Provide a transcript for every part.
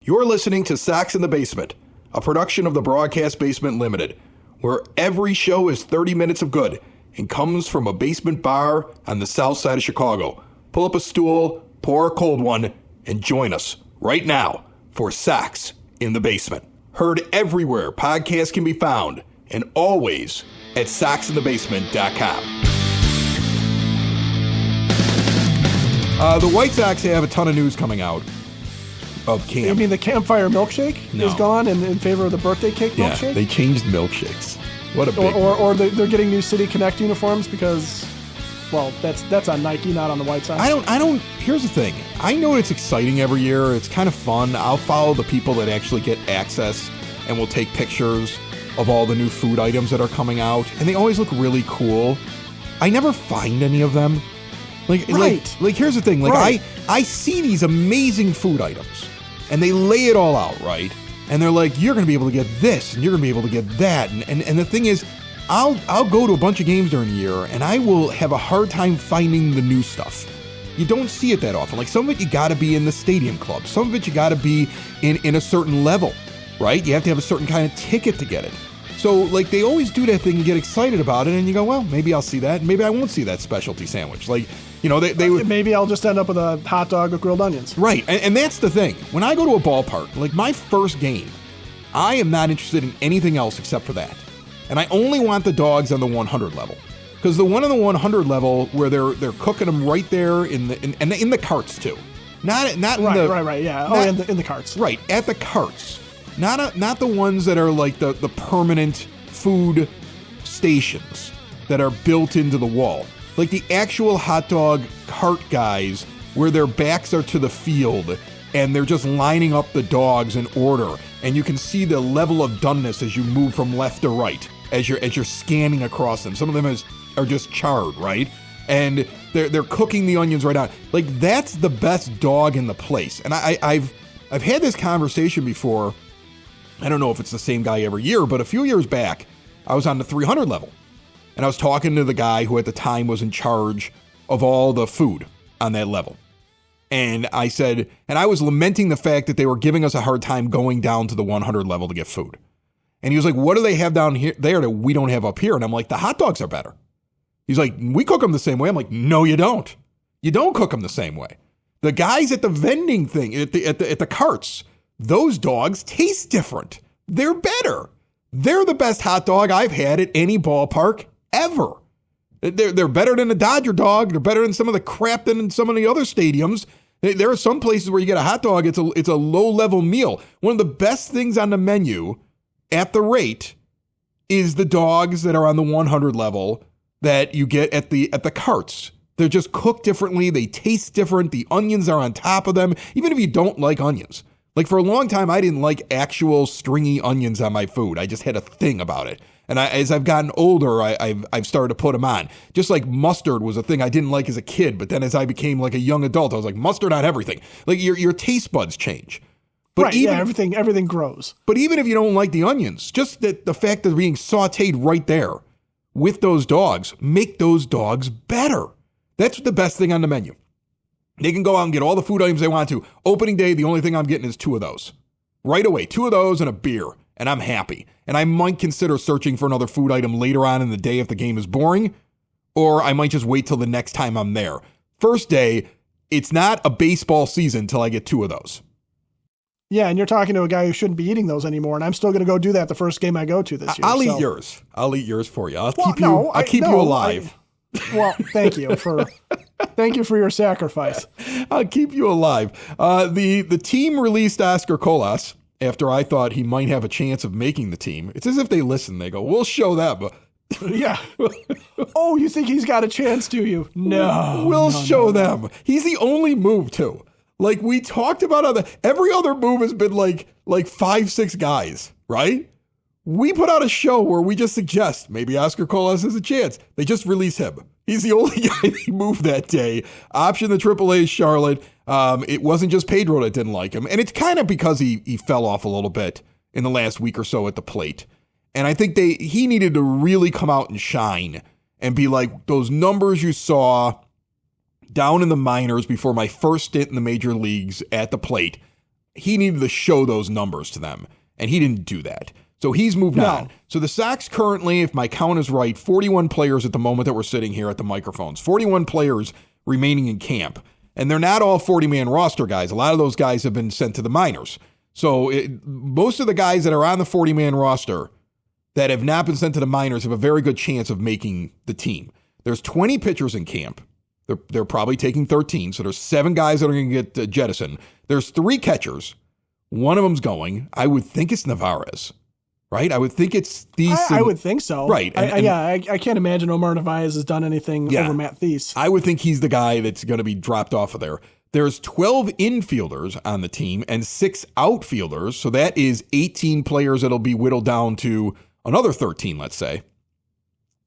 You're listening to Sox in the Basement, a production of the Broadcast Basement Limited, where every show is 30 minutes of good and comes from a basement bar on the south side of Chicago. Pull up a stool, pour a cold one, and join us right now for Sox in the Basement. Heard everywhere podcasts can be found, and always at soxinthebasement.com. The White Sox have a ton of news coming out of camp. You mean the campfire milkshake is gone in favor of the birthday cake milkshake? Yeah, they changed milkshakes. What a big... Or they're getting new City Connect uniforms because, well, that's on Nike, not on the White Sox. I don't, here's the thing. I know it's exciting every year. It's kind of fun. I'll follow the people that actually get access and will take pictures of all the new food items that are coming out. And they always look really cool. I never find any of them. Like here's the thing. I see these amazing food items and they lay it all out, right? And they're like, you're going to be able to get this and you're going to be able to get that. And the thing is, I'll go to a bunch of games during the year and I will have a hard time finding the new stuff. You don't see it that often. Like some of it, you got to be in the stadium club. Some of it, you got to be in a certain level, right? You have to have a certain kind of ticket to get it. So like they always do that thing and get excited about it. And you go, well, maybe I'll see that. Maybe I won't see that specialty sandwich. Like, you know, they would... Maybe I'll just end up with a hot dog with grilled onions. Right. And that's the thing. When I go to a ballpark, like my first game, I am not interested in anything else except for that. And I only want the dogs on the 100 level. Because the one on the 100 level where they're cooking them right there in the carts too. Not in Right, yeah. In the carts. Right, at the carts. Not the ones that are like the permanent food stations that are built into the wall. Like the actual hot dog cart guys where their backs are to the field and they're just lining up the dogs in order. And you can see the level of doneness as you move from left to right, as you're scanning across them. Some of them are just charred, right? And they're cooking the onions right on. Like that's the best dog in the place. And I've had this conversation before. I don't know if it's the same guy every year, but a few years back, I was on the 300 level. And I was talking to the guy who at the time was in charge of all the food on that level. And I said, and I was lamenting the fact that they were giving us a hard time going down to the 100 level to get food. And he was like, what do they have down here there that we don't have up here? And I'm like, the hot dogs are better. He's like, we cook them the same way. I'm like, no, you don't. You don't cook them the same way. The guys at the vending thing, at the carts, those dogs taste different. They're better. They're the best hot dog I've had at any ballpark ever. They're better than a Dodger dog. They're better than some of the crap than in some of the other stadiums. There are some places where you get a hot dog, it's a low-level meal. One of the best things on the menu at the rate is the dogs that are on the 100 level that you get at the carts. They're just cooked differently. They taste different. The onions are on top of them, even if you don't like onions. Like for a long time, I didn't like actual stringy onions on my food. I just had a thing about it. And as I've gotten older, I've started to put them on. Just like mustard was a thing I didn't like as a kid, but then as I became like a young adult, I was like, mustard on everything. Like your taste buds change. But right, everything grows. But even if you don't like the onions, just the fact that they're being sauteed right there with those dogs, make those dogs better. That's the best thing on the menu. They can go out and get all the food items they want to. Opening day, the only thing I'm getting is 2 of those. Right away, 2 of those and a beer, and I'm happy. And I might consider searching for another food item later on in the day if the game is boring, or I might just wait till the next time I'm there. First day, it's not a baseball season till I get 2 of those. Yeah, and you're talking to a guy who shouldn't be eating those anymore, and I'm still going to go do that the first game I go to this year. I'll eat yours. I'll eat yours for you. I'll keep you alive. Thank you for your sacrifice. I'll keep you alive. The team released Oscar Colas after I thought he might have a chance of making the team. It's as if they listen. They go, we'll show them. Yeah. Oh, you think he's got a chance, do you? No. We'll show them. He's the only move, too. Like we talked about, every other move has been like 5-6 guys, right? We put out a show where we just suggest maybe Oscar Colas has a chance. They just release him. He's the only guy they moved that day. Option the AAA Charlotte. It wasn't just Pedro that didn't like him. And it's kind of because he fell off a little bit in the last week or so at the plate. And I think he needed to really come out and shine and be like, those numbers you saw down in the minors before my first stint in the major leagues at the plate, he needed to show those numbers to them, and he didn't do that. So he's moved on. So the Sox currently, if my count is right, 41 players at the moment that we're sitting here at the microphones, 41 players remaining in camp. And they're not all 40-man roster guys. A lot of those guys have been sent to the minors. So most of the guys that are on the 40-man roster that have not been sent to the minors have a very good chance of making the team. There's 20 pitchers in camp. They're probably taking 13. So there's 7 guys that are going to get jettisoned. There's 3 catchers. One of them's going. I would think it's Narvaez. Right? I would think it's Thies. I would think so. Right. I can't imagine Omar Narvaez has done anything over Matt Thies. I would think he's the guy that's going to be dropped off of there. There's 12 infielders on the team and 6 outfielders. So that is 18 players that'll be whittled down to another 13, let's say.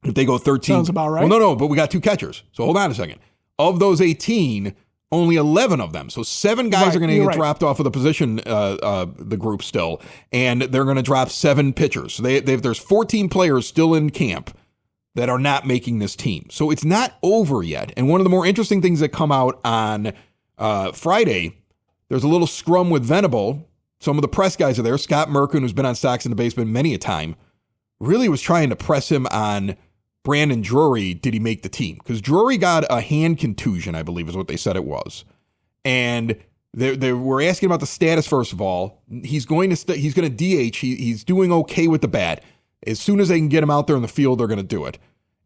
If they go 13. Sounds about right. Well, no, but we got 2 catchers. So hold on a second. Of those 18, only 11 of them. So 7 guys are going to get dropped off of the position, the group still, and they're going to drop 7 pitchers. So there's 14 players still in camp that are not making this team. So it's not over yet. And one of the more interesting things that come out on Friday, there's a little scrum with Venable. Some of the press guys are there. Scott Merkin, who's been on Sox in the Basement many a time, really was trying to press him on Brandon Drury, did he make the team? Because Drury got a hand contusion, I believe is what they said it was. And they were asking about the status, first of all. He's going to DH. He's doing okay with the bat. As soon as they can get him out there in the field, they're going to do it.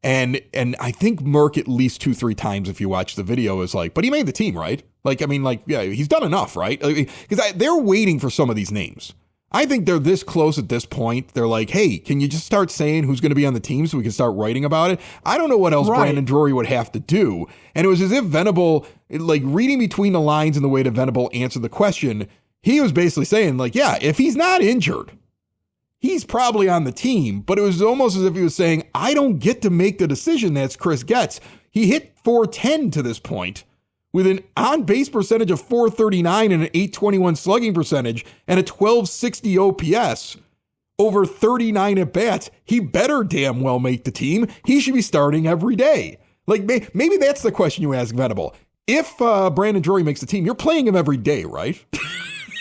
And I think Merck at least 2-3 times, if you watch the video, is like, but he made the team, right? He's done enough, right? Because they're waiting for some of these names. I think they're this close at this point. They're like, hey, can you just start saying who's going to be on the team so we can start writing about it? I don't know what else Brandon Drury would have to do. And it was as if Venable, reading between the lines in the way that Venable answered the question, he was basically saying, if he's not injured, he's probably on the team. But it was almost as if he was saying, I don't get to make the decision. That's Chris Getz. He hit .410 to this point, with an on-base percentage of .439 and an .821 slugging percentage and a .1260 OPS over 39 at-bats. He better damn well make the team. He should be starting every day. Maybe that's the question you ask Venable. If Brandon Drury makes the team, you're playing him every day, right?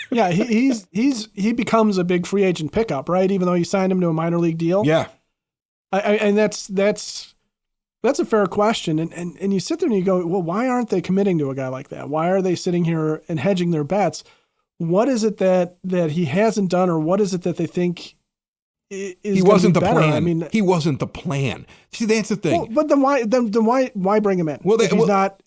Yeah, he becomes a big free agent pickup, right? Even though you signed him to a minor league deal. Yeah. And that's a fair question. And you sit there and you go, well, why aren't they committing to a guy like that? Why are they sitting here and hedging their bets? What is it that he hasn't done, or what is it that they think is he wasn't the better? plan. I mean, he wasn't the plan. See, that's the thing. Well, but then why bring him in? Well,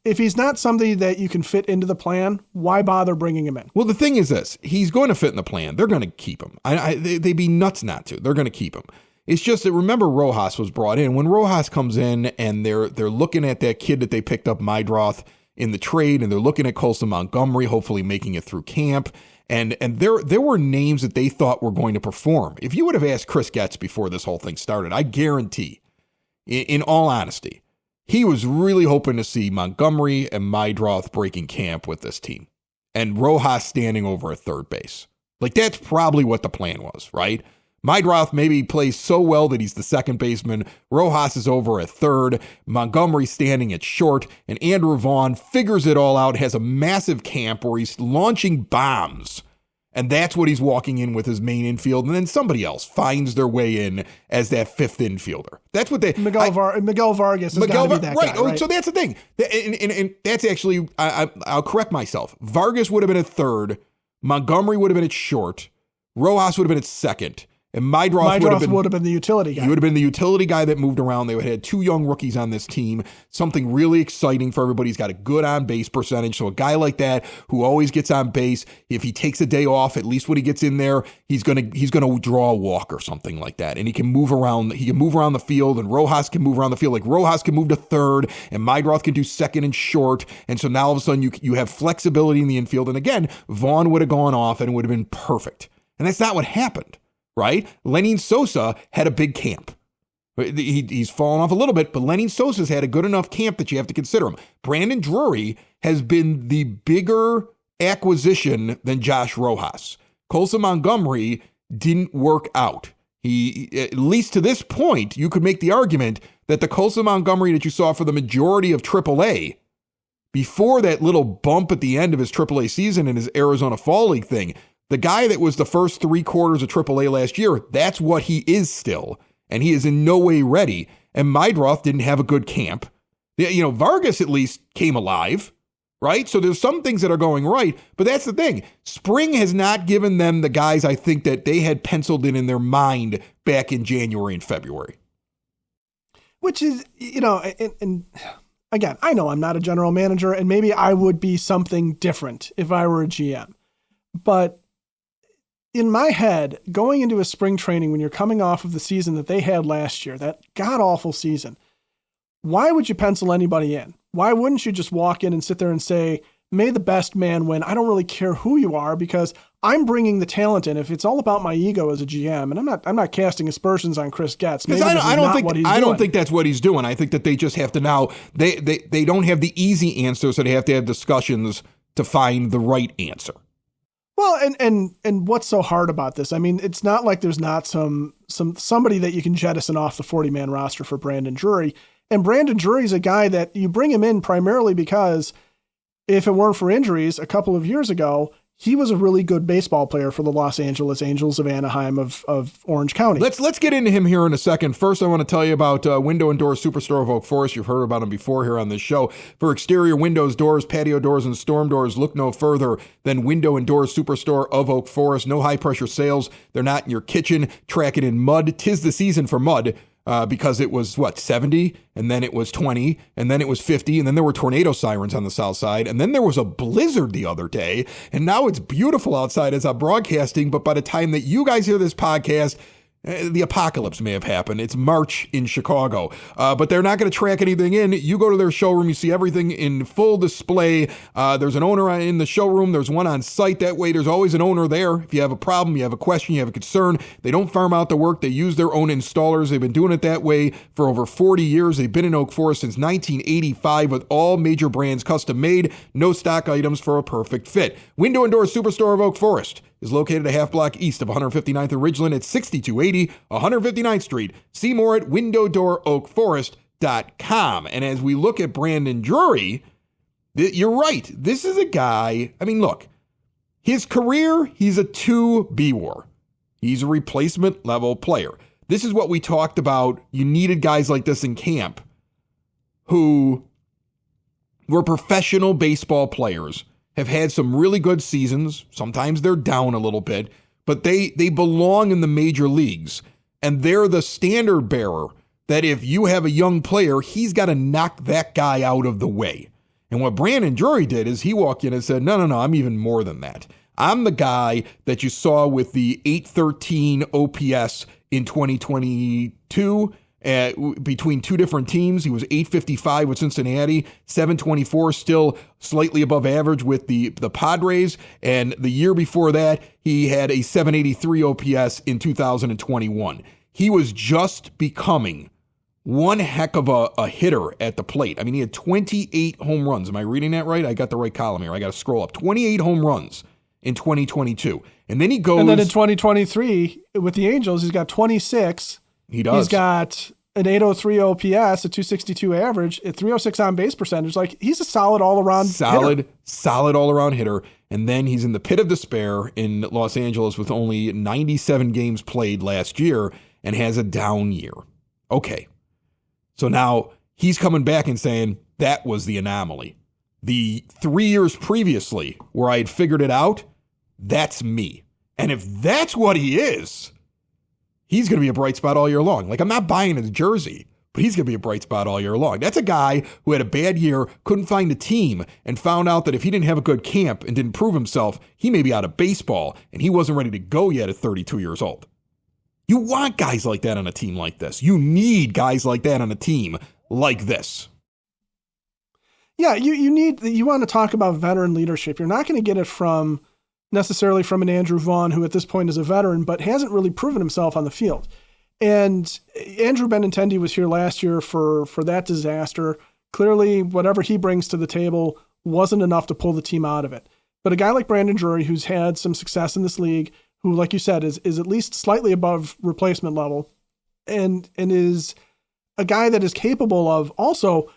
if he's not somebody that you can fit into the plan, why bother bringing him in? Well, the thing is this: he's going to fit in the plan. They're going to keep him. They'd be nuts not to. They're going to keep him. It's just that, remember, Rojas was brought in. When Rojas comes in and they're looking at that kid that they picked up, Mydroth, in the trade, and they're looking at Colson Montgomery, hopefully making it through camp. And there were names that they thought were going to perform. If you would have asked Chris Getz before this whole thing started, I guarantee, in all honesty, he was really hoping to see Montgomery and Mydroth breaking camp with this team and Rojas standing over at third base. That's probably what the plan was, right? Mydroth maybe plays so well that he's the second baseman. Rojas is over at third. Montgomery standing at short. And Andrew Vaughn figures it all out, has a massive camp where he's launching bombs. And that's what he's walking in with his main infield. And then somebody else finds their way in as that fifth infielder. That's what they... Miguel Vargas has got to be that guy, right? So that's the thing. And that's actually... I'll correct myself. Vargas would have been at third. Montgomery would have been at short. Rojas would have been at second. And Mydroth would have been the utility guy. He would have been the utility guy that moved around. They would have had 2 young rookies on this team. Something really exciting for everybody. He's got a good on-base percentage. So a guy like that who always gets on base, if he takes a day off, at least when he gets in there, he's gonna draw a walk or something like that. And he can move around. He can move around the field, and Rojas can move around the field. Like Rojas can move to third, and Mydroth can do second and short. And so now all of a sudden you have flexibility in the infield. And again, Vaughn would have gone off and it would have been perfect. And that's not what happened. Right? Lenin Sosa had a big camp. He's fallen off a little bit, but Lenin Sosa's had a good enough camp that you have to consider him. Brandon Drury has been the bigger acquisition than Josh Rojas. Colson Montgomery didn't work out. He, at least to this point, you could make the argument that the Colson Montgomery that you saw for the majority of AAA, before that little bump at the end of his AAA season and his Arizona Fall League thing, the guy that was the first 3 quarters of AAA last year, that's what he is still. And he is in no way ready. And Mydroth didn't have a good camp. Vargas at least came alive, right? So there's some things that are going right. But that's the thing. Spring has not given them the guys I think that they had penciled in their mind back in January and February. Which is, and again, I know I'm not a general manager, and maybe I would be something different if I were a GM. But in my head, going into a spring training when you're coming off of the season that they had last year, that god-awful season, why would you pencil anybody in? Why wouldn't you just walk in and sit there and say, may the best man win? I don't really care who you are because I'm bringing the talent in. If it's all about my ego as a GM, and I'm not casting aspersions on Chris Getz. Maybe I don't think that's what he's doing. I think that they just have to now, they don't have the easy answer, so they have to have discussions to find the right answer. Well, and what's so hard about this? I mean, it's not like there's not somebody that you can jettison off the 40-man roster for Brandon Drury. And Brandon Drury's a guy that you bring him in primarily because if it weren't for injuries a couple of years ago, he was a really good baseball player for the Los Angeles Angels of Anaheim of Orange County. Let's get into him here in a second. First, I want to tell you about Window and Door Superstore of Oak Forest. You've heard about him before here on this show. For exterior windows, doors, patio doors, and storm doors, look no further than Window and Door Superstore of Oak Forest. No high-pressure sales. They're not in your kitchen. Track it in mud. 'Tis the season for mud. Because it was, 70, and then it was 20, and then it was 50, and then there were tornado sirens on the south side, and then there was a blizzard the other day, and now it's beautiful outside as I'm broadcasting, but by the time that you guys hear this podcast, the apocalypse may have happened. It's March in Chicago, but they're not going to track anything in. You go to their showroom, you see everything in full display. There's an owner in the showroom. There's one on site. That way, there's always an owner there. If you have a problem, you have a question, you have a concern, they don't farm out the work. They use their own installers. They've been doing it that way for over 40 years. They've been in Oak Forest since 1985 with all major brands custom made, no stock items for a perfect fit. Window and Door Superstore of Oak Forest is located a half block east of 159th and Ridgeland at 6280 159th Street. See more at windowdooroakforest.com. And as we look at Brandon Drury, you're right. This is a guy, look, his career, he's a 2B war. He's a replacement level player. This is what we talked about. You needed guys like this in camp who were professional baseball players, have had some really good seasons. Sometimes they're down a little bit, but they belong in the major leagues. And they're the standard bearer that if you have a young player, he's got to knock that guy out of the way. And what Brandon Drury did is he walked in and said, no, I'm even more than that. I'm the guy that you saw with the 813 OPS in 2022 between two different teams. He was 855 with Cincinnati, 724, still slightly above average with the Padres. And the year before that, he had a 783 OPS in 2021. He was just becoming one heck of a hitter at the plate. He had 28 home runs. Am I reading that right? I got the right column here. I got to scroll up. 28 home runs in 2022. And then he goes. And then in 2023 with the Angels, he's got 26. He does. He's got an 803 OPS, a 262 average, a 306 on base percentage. Like, he's a solid all-around hitter. Solid all-around hitter. And then he's in the pit of despair in Los Angeles with only 97 games played last year and has a down year. Okay. So now he's coming back and saying that was the anomaly. The 3 years previously where I had figured it out, that's me. And if that's what he is, he's going to be a bright spot all year long. Like, I'm not buying his jersey, but he's going to be a bright spot all year long. That's a guy who had a bad year, couldn't find a team, and found out that if he didn't have a good camp and didn't prove himself, he may be out of baseball, and he wasn't ready to go yet at 32 years old. You want guys like that on a team like this. You need guys like that on a team like this. Yeah, you want to talk about veteran leadership. You're not going to get it necessarily from an Andrew Vaughn, who at this point is a veteran, but hasn't really proven himself on the field. And Andrew Benintendi was here last year for that disaster. Clearly, whatever he brings to the table wasn't enough to pull the team out of it. But a guy like Brandon Drury, who's had some success in this league, who, like you said, is at least slightly above replacement level, and is a guy that is capable of also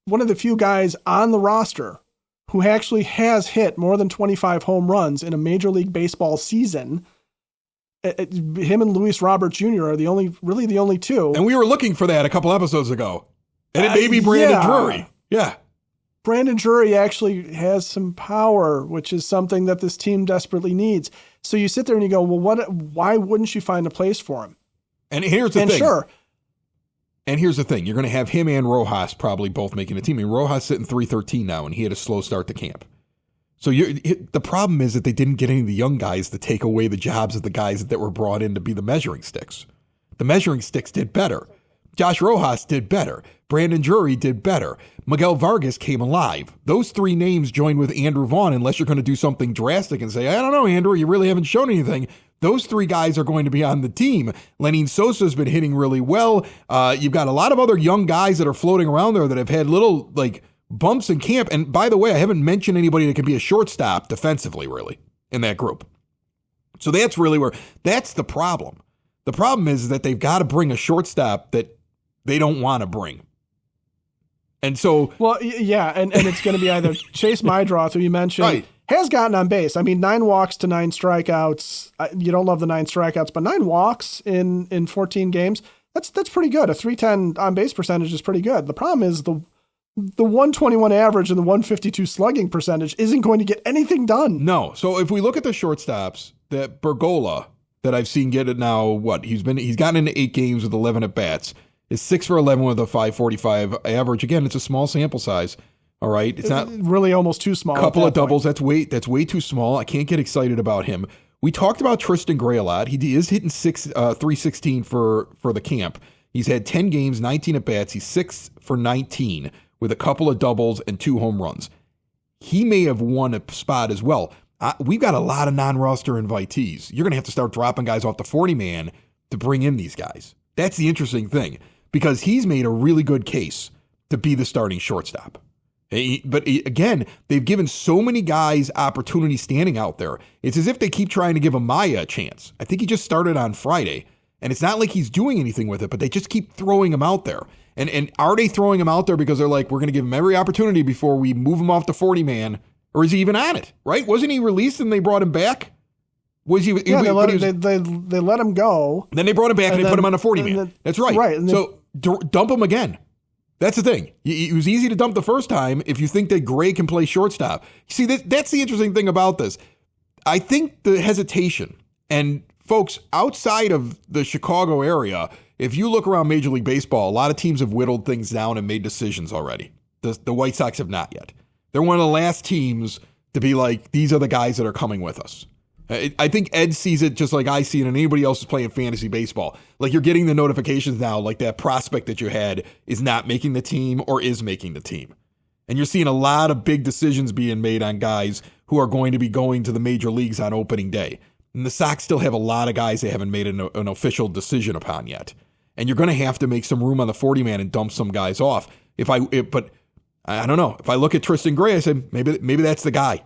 one of the few guys on the roster who actually has hit more than 25 home runs in a Major League Baseball season. Him and Luis Robert Jr. are the only two. And we were looking for that a couple episodes ago. And it may be Brandon Drury. Yeah. Brandon Drury actually has some power, which is something that this team desperately needs. So you sit there and you go, well, why wouldn't you find a place for him? And here's the thing. Sure. And here's the thing. You're going to have him and Rojas probably both making a team. I mean, Rojas sitting 313 now, and he had a slow start to camp. So the problem is that they didn't get any of the young guys to take away the jobs of the guys that were brought in to be the measuring sticks. The measuring sticks did better. Josh Rojas did better. Brandon Drury did better. Miguel Vargas came alive. Those three names joined with Andrew Vaughn, unless you're going to do something drastic and say, I don't know, Andrew, you really haven't shown anything. Those three guys are going to be on the team. Lenin Sosa's been hitting really well. You've got a lot of other young guys that are floating around there that have had little bumps in camp. And by the way, I haven't mentioned anybody that can be a shortstop defensively, really, in that group. So that's really that's the problem. The problem is that they've got to bring a shortstop that they don't want to bring. And so... Well, yeah, and it's going to be either Chase Mydroth, who you mentioned, right, has gotten on base. I mean, 9 walks to 9 strikeouts. You don't love the 9 strikeouts, but 9 walks in 14 games, that's pretty good. A 310 on-base percentage is pretty good. The problem is the 121 average and the 152 slugging percentage isn't going to get anything done. No. So if we look at the shortstops, that Bergola that I've seen get it now, he's gotten into 8 games with 11 at-bats. Is 6 for 11 with a 545 average. Again, it's a small sample size. All right, it's not really almost too small. A couple of doubles. That's way too small. I can't get excited about him. We talked about Tristan Gray a lot. He is hitting 316 for the camp. He's had 10 games, 19 at bats. He's 6 for 19 with a couple of doubles and 2 home runs. He may have won a spot as well. We've got a lot of non-roster invitees. You're going to have to start dropping guys off the 40-man to bring in these guys. That's the interesting thing. Because he's made a really good case to be the starting shortstop. But again, they've given so many guys opportunity standing out there. It's as if they keep trying to give Amaya a chance. I think he just started on Friday, and it's not like he's doing anything with it, but they just keep throwing him out there. And are they throwing him out there because they're like, we're going to give him every opportunity before we move him off the 40-man, or is he even on it, right? Wasn't he released and they brought him back? Was he? Yeah, they let him go. Then they brought him back and they put him on a 40-man. That's right. Right. So dump him again. That's the thing. It was easy to dump the first time if you think that Gray can play shortstop. See, that's the interesting thing about this. I think the hesitation, and folks, outside of the Chicago area, if you look around Major League Baseball, a lot of teams have whittled things down and made decisions already. The White Sox have not yet. They're one of the last teams to be like, these are the guys that are coming with us. I think Ed sees it just like I see it, and anybody else is playing fantasy baseball. Like, you're getting the notifications now, like that prospect that you had is not making the team or is making the team. And you're seeing a lot of big decisions being made on guys who are going to be going to the major leagues on opening day. And the Sox still have a lot of guys they haven't made an official decision upon yet. And you're going to have to make some room on the 40-man and dump some guys off. But I don't know. If I look at Tristan Gray, I said, maybe that's the guy.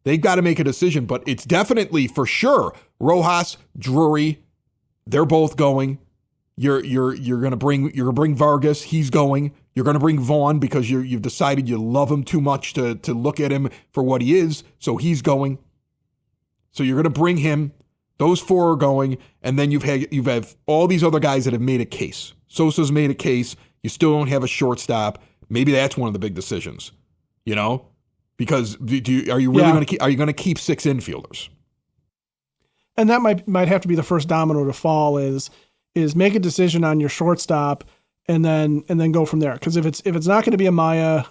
They've got to make a decision, but it's definitely for sure Rojas, Drury, they're both going. You're gonna bring Vargas, he's going. You're gonna bring Vaughn because you've decided you love him too much to look at him for what he is, so he's going. So you're gonna bring him. Those 4 are going, and then you've had all these other guys that have made a case. Sosa's made a case. You still don't have a shortstop. Maybe that's one of the big decisions, you know. Because are you really going to keep 6 infielders? And that might have to be the first domino to fall is make a decision on your shortstop and then go from there. Because if it's not going to be Amaya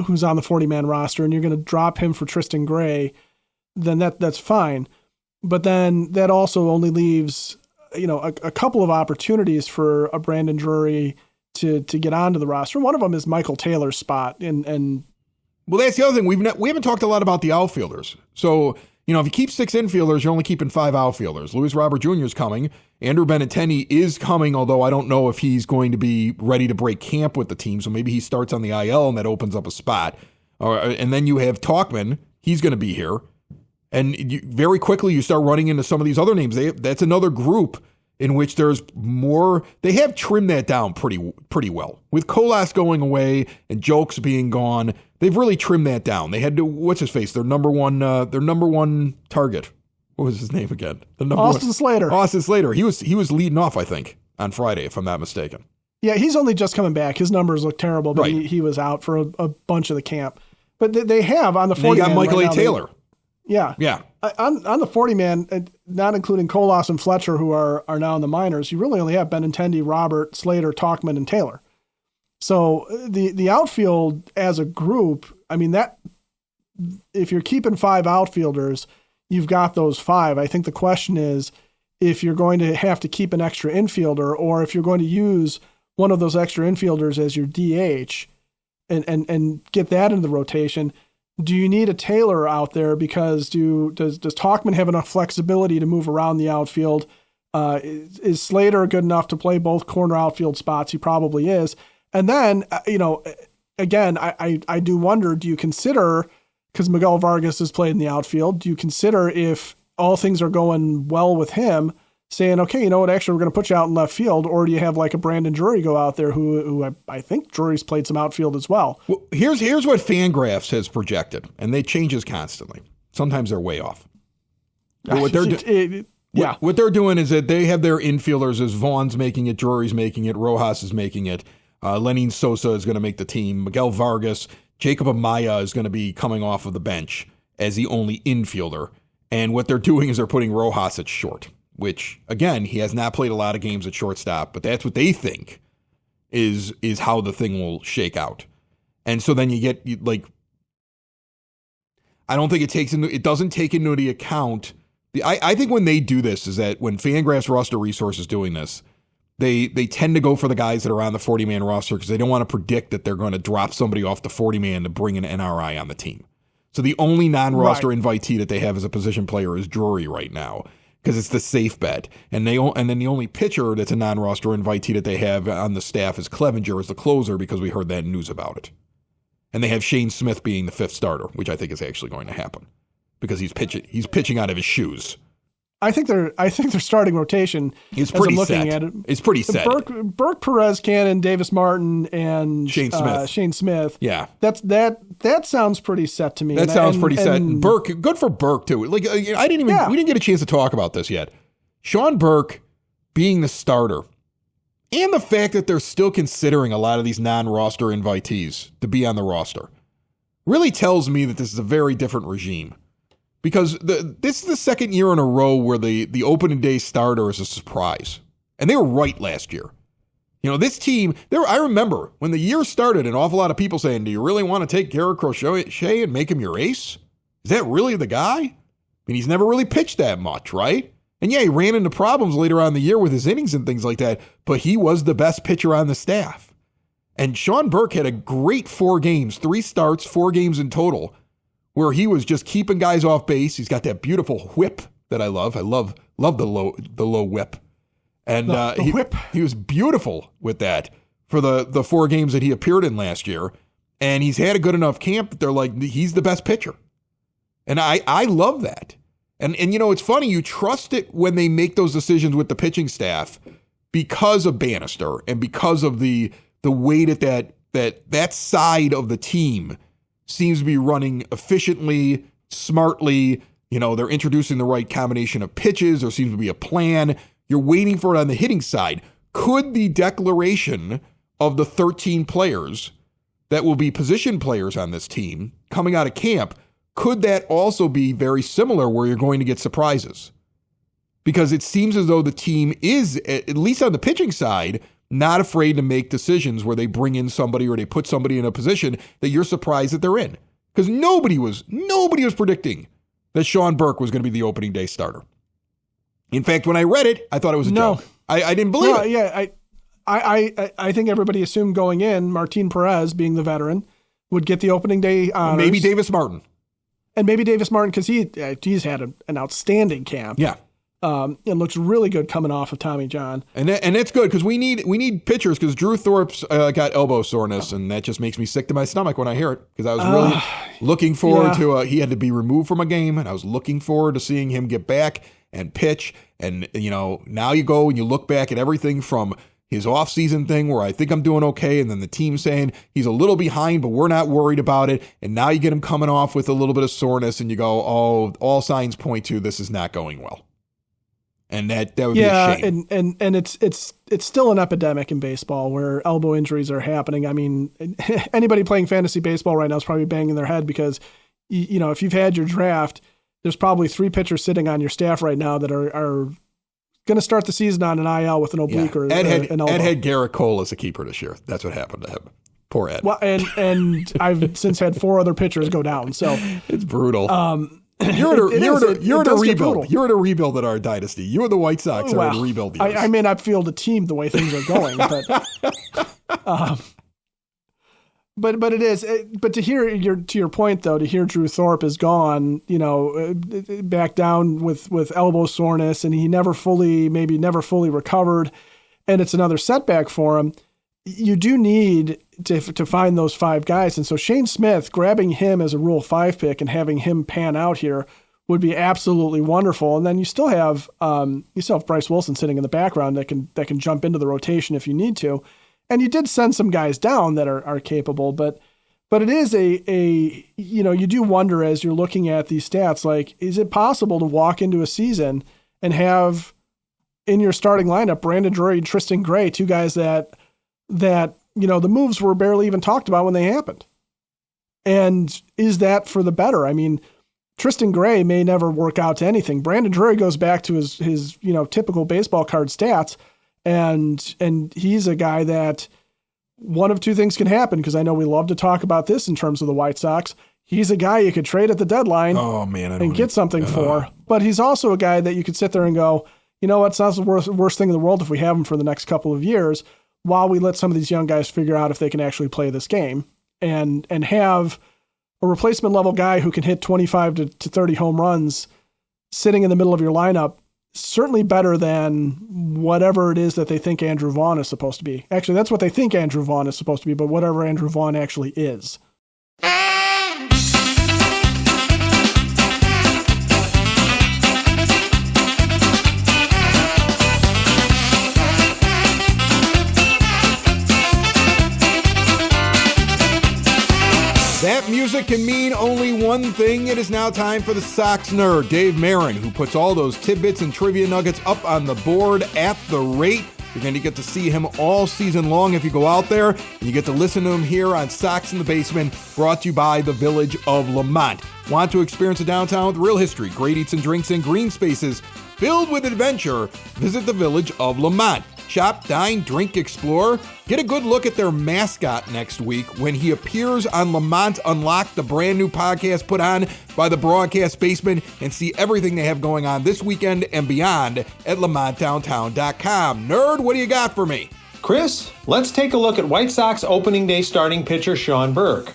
who's on the 40-man roster and you're going to drop him for Tristan Gray, then that's fine. But then that also only leaves a couple of opportunities for a Brandon Drury to get onto the roster. One of them is Michael Taylor's spot and well, that's the other thing. We haven't talked a lot about the outfielders. So, if you keep 6 infielders, you're only keeping 5 outfielders. Luis Robert Jr. is coming. Andrew Benintendi is coming, although I don't know if he's going to be ready to break camp with the team. So maybe he starts on the IL and that opens up a spot. And then you have Talkman. He's going to be here. And very quickly you start running into some of these other names. That's another group. in which there's more. They have trimmed that down pretty well. With Colas going away and Jolks being gone, they've really trimmed that down. They had to, what's his face? Their number one target. What was his name again? Austin Slater. Austin Slater. He was leading off, I think, on Friday, if I'm not mistaken. Yeah, he's only just coming back. His numbers look terrible, but right. he was out for a bunch of the camp. But they have on the 40 man. They got Michael right A. Taylor. Yeah. On the 40 man, not including Colas and Fletcher, who are now in the minors, you really only have Benintendi, Robert, Slater, Talkman, and Taylor. So the outfield as a group, I mean, that if you're keeping 5 outfielders, you've got those 5. I think the question is if you're going to have to keep an extra infielder, or if you're going to use one of those extra infielders as your DH and get that into the rotation. Do you need a Taylor out there because does Talkman have enough flexibility to move around the outfield? Is Slater good enough to play both corner outfield spots? He probably is. And then, again, I do wonder, do you consider, because Miguel Vargas has played in the outfield, do you consider if all things are going well with him, saying, okay, you know what, actually we're going to put you out in left field, or do you have like a Brandon Drury go out there who I think Drury's played some outfield as well. Well, here's what Fangraphs has projected, and they changes constantly. Sometimes they're way off. But what they're doing is that they have their infielders as Vaughn's making it, Drury's making it, Rojas is making it, Lenin Sosa is going to make the team, Miguel Vargas, Jacob Amaya is going to be coming off of the bench as the only infielder, and what they're doing is they're putting Rojas at short. Which, again, he has not played a lot of games at shortstop, but that's what they think is how the thing will shake out. And so then you get, I don't think it doesn't take into the account. I think when they do this is that when Fangraphs Roster Resource is doing this, they tend to go for the guys that are on the 40-man roster because they don't want to predict that they're going to drop somebody off the 40-man to bring an NRI on the team. So the only non-roster invitee that they have as a position player is Drury right now, because it's the safe bet. And then the only pitcher that's a non-roster invitee that they have on the staff is Clevenger as the closer, because we heard that news about it. And they have Shane Smith being the 5th starter, which I think is actually going to happen because he's pitching out of his shoes. I think their starting rotation is pretty set. At it, it's pretty set. Burke, Perez, Cannon, Davis Martin, and Shane Smith. Yeah, that sounds pretty set to me. That sounds pretty set. Burke, good for Burke too. We didn't get a chance to talk about this yet. Sean Burke being the starter, and the fact that they're still considering a lot of these non-roster invitees to be on the roster, really tells me that this is a very different regime. Because this is the second year in a row where the opening day starter is a surprise. And they were right last year. This team, I remember when the year started, an awful lot of people saying, do you really want to take Garrett Crochet and make him your ace? Is that really the guy? I mean, he's never really pitched that much, right? And yeah, he ran into problems later on in the year with his innings and things like that, but he was the best pitcher on the staff. And Sean Burke had a great 4 games, 3 starts, 4 games in total, where he was just keeping guys off base. He's got that beautiful whip that I love. I love the low whip. And he was beautiful with that for the 4 games that he appeared in last year. And he's had a good enough camp that they're like, he's the best pitcher. And I love that. And it's funny, you trust it when they make those decisions with the pitching staff because of Bannister and because of the way that side of the team seems to be running efficiently, smartly. They're introducing the right combination of pitches. There seems to be a plan. You're waiting for it on the hitting side. Could the declaration of the 13 players that will be position players on this team coming out of camp, could that also be very similar where you're going to get surprises? Because it seems as though the team is, at least on the pitching side, not afraid to make decisions where they bring in somebody or they put somebody in a position that you're surprised that they're in. Because nobody was predicting that Sean Burke was going to be the opening day starter. In fact, when I read it, I thought it was a joke. I didn't believe it. Yeah, I think everybody assumed going in, Martin Perez, being the veteran, would get the opening day honors. Maybe Davis Martin. And maybe Davis Martin, because he's had an outstanding camp. Yeah. It looks really good coming off of Tommy John. And that's good because we need pitchers, because Drew Thorpe's got elbow soreness, and that just makes me sick to my stomach when I hear it, because I was really looking forward to he had to be removed from a game, and I was looking forward to seeing him get back and pitch. And, now you go and you look back at everything from his offseason thing where I think I'm doing okay, and then the team saying he's a little behind, but we're not worried about it. And now you get him coming off with a little bit of soreness, and you go, oh, all signs point to this is not going well. And that would be a shame. And it's still an epidemic in baseball where elbow injuries are happening. I mean, anybody playing fantasy baseball right now is probably banging their head because, if you've had your draft, there's probably 3 pitchers sitting on your staff right now that are going to start the season on an IL with an oblique or an elbow. Ed had Garrett Cole as a keeper this year. That's what happened to him. Poor Ed. Well, and I've since had 4 other pitchers go down. So it's brutal. You're in a rebuild. You're in a rebuild in our dynasty. You and the White Sox are in rebuild years. I may not field a team the way things are going, but it is. But to your point though, to hear Drew Thorpe is gone, back down with elbow soreness, and he never fully recovered, and it's another setback for him. You do need to find those 5 guys. And so Shane Smith, grabbing him as a Rule 5 pick and having him pan out here would be absolutely wonderful. And then you still have Bryce Wilson sitting in the background that can jump into the rotation if you need to. And you did send some guys down that are capable, but it is you do wonder as you're looking at these stats, like, is it possible to walk into a season and have in your starting lineup Brandon Drury and Tristan Gray, 2 guys that the moves were barely even talked about when they happened. And is that for the better? I mean, Tristan Gray may never work out to anything. Brandon Drury goes back to his typical baseball card stats, and he's a guy that one of 2 things can happen, because I know we love to talk about this in terms of the White Sox. He's a guy you could trade at the deadline and get something for, but he's also a guy that you could sit there and go, it's not the worst thing in the world if we have him for the next couple of years, while we let some of these young guys figure out if they can actually play this game, and have a replacement level guy who can hit 25 to 30 home runs sitting in the middle of your lineup, certainly better than whatever it is that they think Andrew Vaughn is supposed to be. Actually, that's what they think Andrew Vaughn is supposed to be, but whatever Andrew Vaughn actually is. That music can mean only one thing. It is now time for the Sox nerd, Dave Marin, who puts all those tidbits and trivia nuggets up on the board at the rate. You're going to get to see him all season long if you go out there, and you get to listen to him here on Sox in the Basement, brought to you by the Village of Lamont. Want to experience a downtown with real history, great eats and drinks, and green spaces filled with adventure? Visit the Village of Lamont. Shop, dine, drink, explore. Get a good look at their mascot next week when he appears on Lamont Unlocked, the brand new podcast put on by the Broadcast Basement, and see everything they have going on this weekend and beyond at lamontdowntown.com. Nerd, what do you got for me? Chris, let's take a look at White Sox opening day starting pitcher Sean Burke.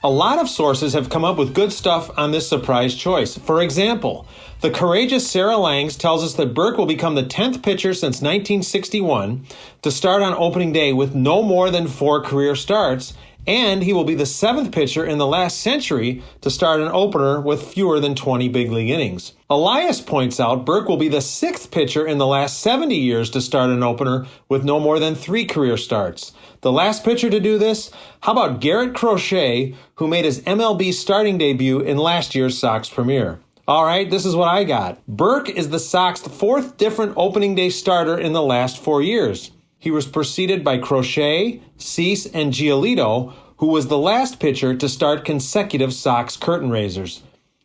A lot of sources have come up with good stuff on this surprise choice. For example, the courageous Sarah Langs tells us that Burke will become the 10th pitcher since 1961 to start on opening day with no more than 4 career starts, and he will be the 7th pitcher in the last century to start an opener with fewer than 20 big league innings. Elias points out Burke will be the 6th pitcher in the last 70 years to start an opener with no more than 3 career starts. The last pitcher to do this? How about Garrett Crochet, who made his MLB starting debut in last year's Sox premiere? All right, this is what I got. Burke is the Sox' 4th different opening day starter in the last 4 years. He was preceded by Crochet, Cease, and Giolito, who was the last pitcher to start consecutive Sox curtain raisers.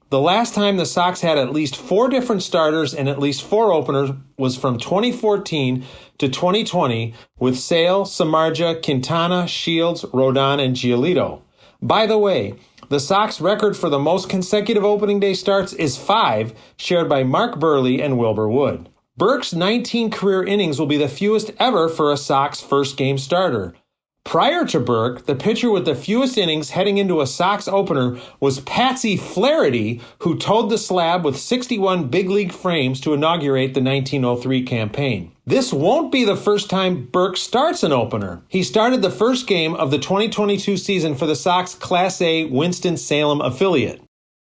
The last time the Sox had at least 4 different starters and at least 4 openers was from 2014 to 2020 with Sale, Samardzija, Quintana, Shields, Rodon, and Giolito. By the way, the Sox record for the most consecutive opening day starts is 5, shared by Mark Burley and Wilbur Wood. Burke's 19 career innings will be the fewest ever for a Sox first game starter. Prior to Burke, the pitcher with the fewest innings heading into a Sox opener was Patsy Flaherty, who towed the slab with 61 big league frames to inaugurate the 1903 campaign. This won't be the first time Burke starts an opener. He started the first game of the 2022 season for the Sox Class A Winston-Salem affiliate.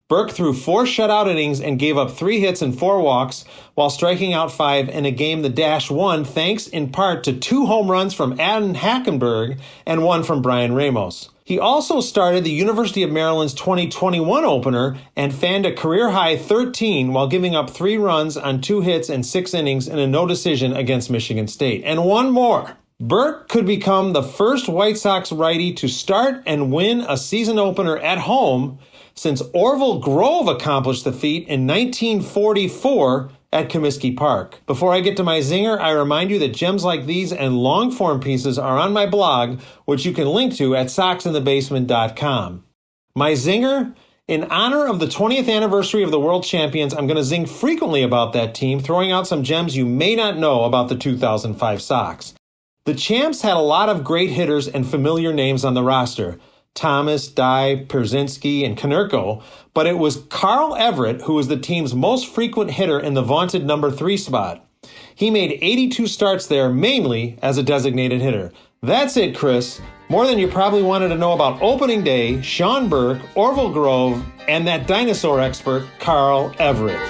Burke threw 4 shutout innings and gave up 3 hits and 4 walks while striking out 5 in a game the Dash won thanks in part to 2 home runs from Adam Hackenberg and 1 from Brian Ramos. He also started the University of Maryland's 2021 opener and fanned a career-high 13 while giving up 3 runs on 2 hits and 6 innings in a no decision against Michigan State. And one more. Burke could become the first White Sox righty to start and win a season opener at home since Orville Grove accomplished the feat in 1944 at Comiskey Park. Before I get to my zinger, I remind you that gems like these and long-form pieces are on my blog, which you can link to at soxinthebasement.com. My zinger? In honor of the 20th anniversary of the World Champions, I'm going to zing frequently about that team, throwing out some gems you may not know about the 2005 Sox. The Champs had a lot of great hitters and familiar names on the roster. Thomas, Dye, Pierzynski, and Konerko, but it was Carl Everett who was the team's most frequent hitter in the vaunted number 3 spot. He made 82 starts there, mainly as a designated hitter. That's it, Chris. More than you probably wanted to know about opening day, Sean Burke, Orville Grove, and that dinosaur expert, Carl Everett.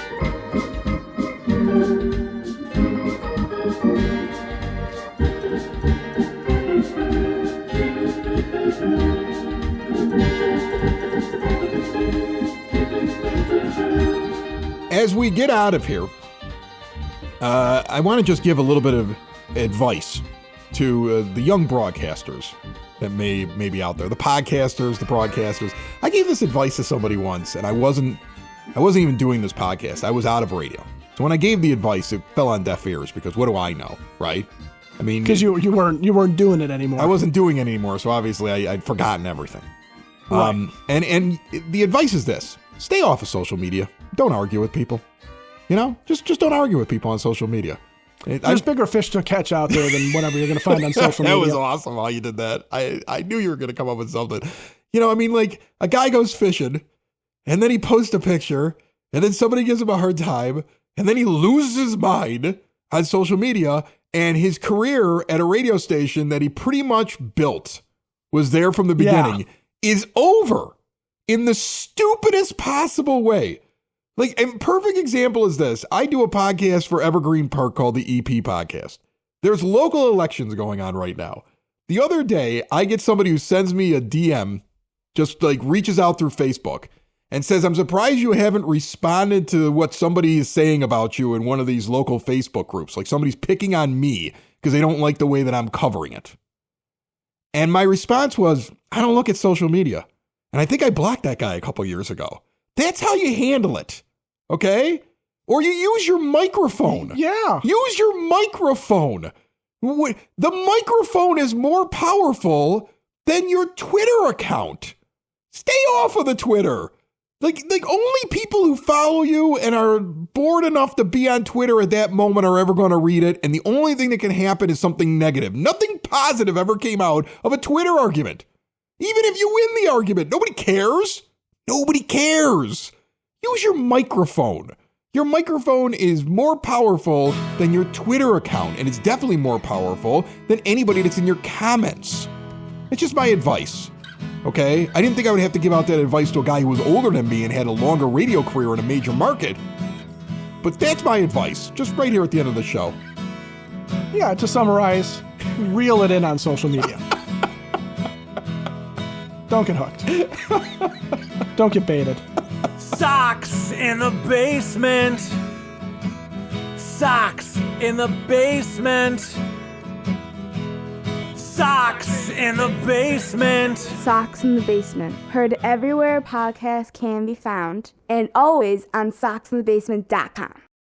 As we get out of here, I want to just give a little bit of advice to the young broadcasters that may be out there, the podcasters, the broadcasters. I gave this advice to somebody once, and I wasn't even doing this podcast. I was out of radio. So when I gave the advice, it fell on deaf ears because what do I know, right? I mean, because you weren't doing it anymore. I wasn't doing it anymore, so obviously I'd forgotten everything. Right. And the advice is this: stay off of social media. Don't argue with people. You know, just don't argue with people on social media. There's bigger fish to catch out there than whatever you're going to find on social media. That was awesome how you did that. I knew you were going to come up with something. You know, I mean, like a guy goes fishing and then he posts a picture and then somebody gives him a hard time and then he loses his mind on social media, and his career at a radio station that he pretty much built, was there from the beginning, is over in the stupidest possible way. Like, a perfect example is this. I do a podcast for Evergreen Park called the EP Podcast. There's local elections going on right now. The other day, I get somebody who sends me a DM, just like reaches out through Facebook and says, I'm surprised you haven't responded to what somebody is saying about you in one of these local Facebook groups. Like somebody's picking on me because they don't like the way that I'm covering it. And my response was, I don't look at social media. And I think I blocked that guy a couple years ago. That's how you handle it. Okay? Or you use your microphone. Yeah. Use your microphone. The microphone is more powerful than your Twitter account. Stay off of the Twitter. Like only people who follow you and are bored enough to be on Twitter at that moment are ever going to read it. And the only thing that can happen is something negative. Nothing positive ever came out of a Twitter argument. Even if you win the argument, nobody cares. Nobody cares. Use your microphone. Your microphone is more powerful than your Twitter account, and it's definitely more powerful than anybody that's in your comments. It's just my advice, okay? I didn't think I would have to give out that advice to a guy who was older than me and had a longer radio career in a major market, but that's my advice, just right here at the end of the show. Yeah, to summarize, reel it in on social media. Don't get hooked. Don't get baited. Sox in the basement. Sox in the basement. Sox in the basement. Sox in the Basement. Heard everywhere podcasts can be found, and always on soxinthebasement.com.